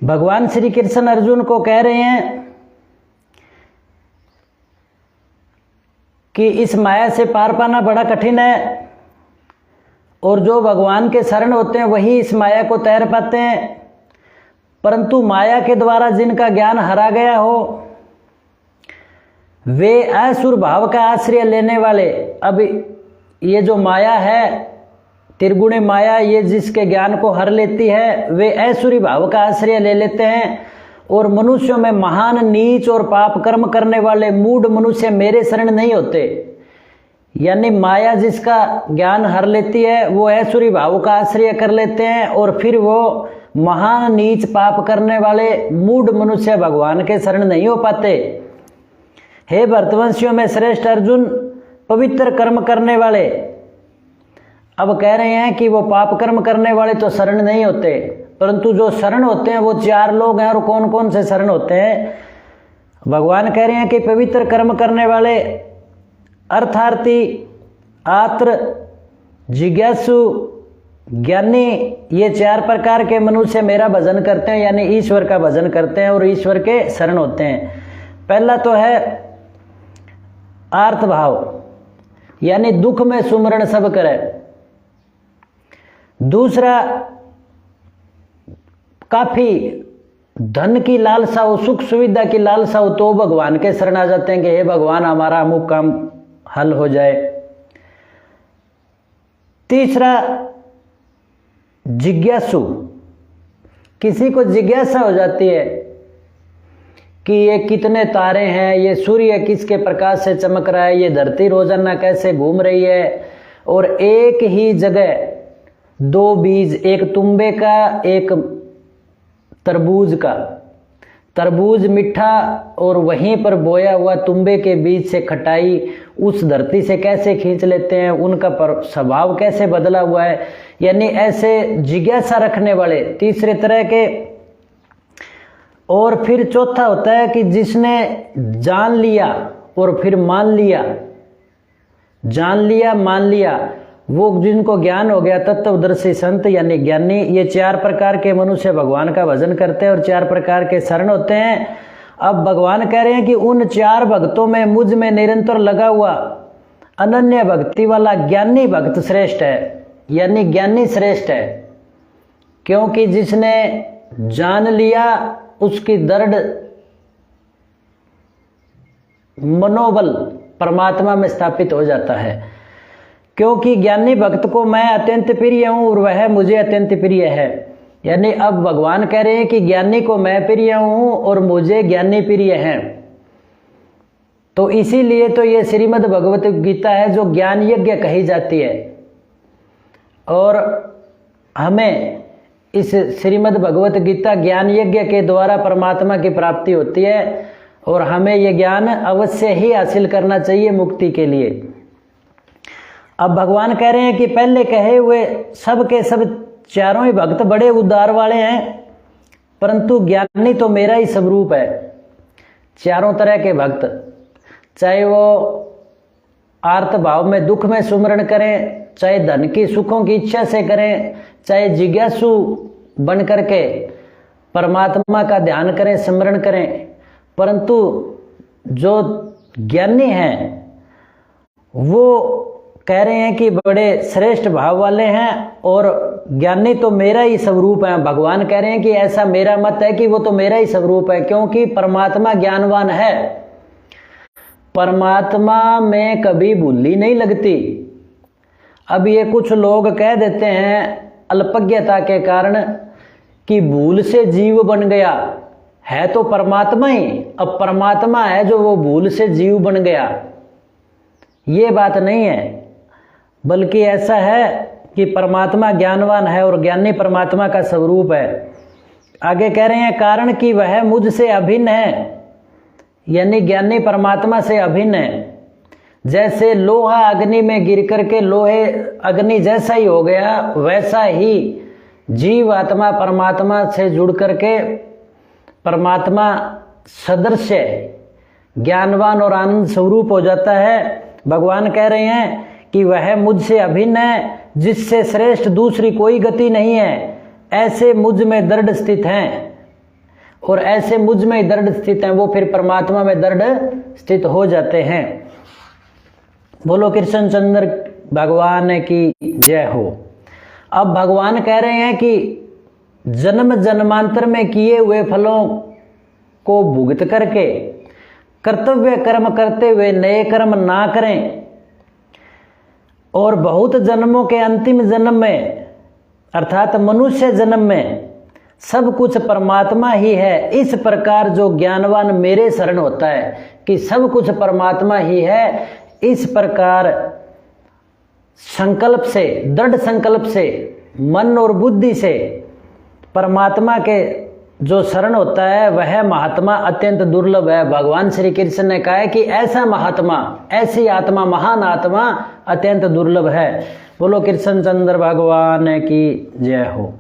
भगवान श्री कृष्ण अर्जुन को कह रहे हैं कि इस माया से पार पाना बड़ा कठिन है, और जो भगवान के शरण होते हैं वही इस माया को तैर पाते हैं। परंतु माया के द्वारा जिनका ज्ञान हरा गया हो, वे असुर भाव का आश्रय लेने वाले, अब ये जो माया है त्रिगुणी माया, ये जिसके ज्ञान को हर लेती है, वे असुरी भाव का आश्रय ले लेते हैं और मनुष्यों में महान नीच और पाप कर्म करने वाले मूढ़ मनुष्य मेरे शरण नहीं होते। यानी माया जिसका ज्ञान हर लेती है वो असुरी भाव का आश्रय कर लेते हैं, और फिर वो महान नीच पाप करने वाले मूढ़ मनुष्य भगवान के शरण नहीं हो पाते। हे भरतवंशियों में श्रेष्ठ अर्जुन, पवित्र कर्म करने वाले, अब कह रहे हैं कि वो पाप कर्म करने वाले तो शरण नहीं होते, परंतु जो शरण होते हैं वो चार लोग हैं। और कौन कौन से शरण होते हैं? भगवान कह रहे हैं कि पवित्र कर्म करने वाले, अर्थार्थी, आत्र, जिज्ञासु, ज्ञानी, ये चार प्रकार के मनुष्य मेरा भजन करते हैं, यानी ईश्वर का भजन करते हैं और ईश्वर के शरण होते हैं। पहला तो है आर्त भाव, यानी दुख में सुमरण सब करे। दूसरा, काफी धन की लालसा हो, सुख सुविधा की लालसा हो, तो भगवान के शरण आ जाते हैं कि हे भगवान हमारा अमुक काम हल हो जाए। तीसरा, जिज्ञासु, किसी को जिज्ञासा हो जाती है कि ये कितने तारे हैं, ये सूर्य किसके प्रकाश से चमक रहा है, ये धरती रोजाना कैसे घूम रही है, और एक ही जगह दो बीज, एक तुंबे का एक तरबूज का, तरबूज मीठा और वहीं पर बोया हुआ तुंबे के बीज से खटाई उस धरती से कैसे खींच लेते हैं, उनका स्वभाव कैसे बदला हुआ है। यानी ऐसे जिज्ञासा रखने वाले तीसरे तरह के। और फिर चौथा होता है कि जिसने जान लिया और फिर मान लिया, जान लिया मान लिया, वो जिनको ज्ञान हो गया, तत्वदर्शी संत यानी ज्ञानी। ये चार प्रकार के मनुष्य भगवान का भजन करते हैं और चार प्रकार के शरण होते हैं। अब भगवान कह रहे हैं कि उन चार भक्तों में मुझ में निरंतर लगा हुआ अनन्य भक्ति वाला ज्ञानी भक्त श्रेष्ठ है, यानी ज्ञानी श्रेष्ठ है, क्योंकि जिसने जान लिया उसकी दृढ़ मनोबल परमात्मा में स्थापित हो जाता है। क्योंकि ज्ञानी भक्त को मैं अत्यंत प्रिय हूं और वह मुझे अत्यंत प्रिय है। यानी अब भगवान कह रहे हैं कि ज्ञानी को मैं प्रिय हूं और मुझे ज्ञानी प्रिय हैं। तो इसीलिए तो ये श्रीमद् भगवत गीता है जो ज्ञान यज्ञ कही जाती है, और हमें इस श्रीमद् भगवत गीता ज्ञान यज्ञ के द्वारा परमात्मा की प्राप्ति होती है, और हमें ये ज्ञान अवश्य ही हासिल करना चाहिए मुक्ति के लिए। अब भगवान कह रहे हैं कि पहले कहे हुए सब के सब चारों ही भक्त बड़े उदार वाले हैं, परंतु ज्ञानी तो मेरा ही स्वरूप है। चारों तरह के भक्त, चाहे वो आर्त भाव में दुख में सुमरण करें, चाहे धन की सुखों की इच्छा से करें, चाहे जिज्ञासु बन करके परमात्मा का ध्यान करें, स्मरण करें, परंतु जो ज्ञानी हैं वो कह रहे हैं कि बड़े श्रेष्ठ भाव वाले हैं, और ज्ञानी तो मेरा ही स्वरूप है। भगवान कह रहे हैं कि ऐसा मेरा मत है कि वो तो मेरा ही स्वरूप है, क्योंकि परमात्मा ज्ञानवान है। परमात्मा में कभी भूली नहीं लगती। अब ये कुछ लोग कह देते हैं अल्पज्ञता के कारण कि भूल से जीव बन गया, है तो परमात्मा ही, अब परमात्मा है जो वो भूल से जीव बन गया। ये बात नहीं है, बल्कि ऐसा है कि परमात्मा ज्ञानवान है और ज्ञानी परमात्मा का स्वरूप है। आगे कह रहे हैं कारण कि वह मुझसे अभिन्न है, यानी ज्ञानी परमात्मा से अभिन्न है। जैसे लोहा अग्नि में गिर करके लोहे अग्नि जैसा ही हो गया, वैसा ही जीव आत्मा परमात्मा से जुड़ करके परमात्मा सदृश ज्ञानवान और आनंद स्वरूप हो जाता है। भगवान कह रहे हैं कि वह मुझसे अभिन्न है, जिससे श्रेष्ठ दूसरी कोई गति नहीं है। ऐसे मुझ में दृढ़ स्थित हैं। और ऐसे मुझ में दृढ़ स्थित हैं, वो फिर परमात्मा में दृढ़ स्थित हो जाते हैं। बोलो कृष्णचंद्र भगवान की जय हो। अब भगवान कह रहे हैं कि जन्म जन्मांतर में किए हुए फलों को भुगत करके कर्तव्य कर्म करते हुए नए कर्म ना करें और बहुत जन्मों के अंतिम जन्म में अर्थात मनुष्य जन्म में सब कुछ परमात्मा ही है, इस प्रकार जो ज्ञानवान मेरे शरण होता है कि सब कुछ परमात्मा ही है, इस प्रकार संकल्प से, दृढ़ संकल्प से, मन और बुद्धि से परमात्मा के जो शरण होता है वह महात्मा अत्यंत दुर्लभ है। भगवान श्री कृष्ण ने कहा है कि ऐसा महात्मा, ऐसी आत्मा, महान आत्मा अत्यंत दुर्लभ है। बोलो कृष्णचंद्र भगवान की जय हो।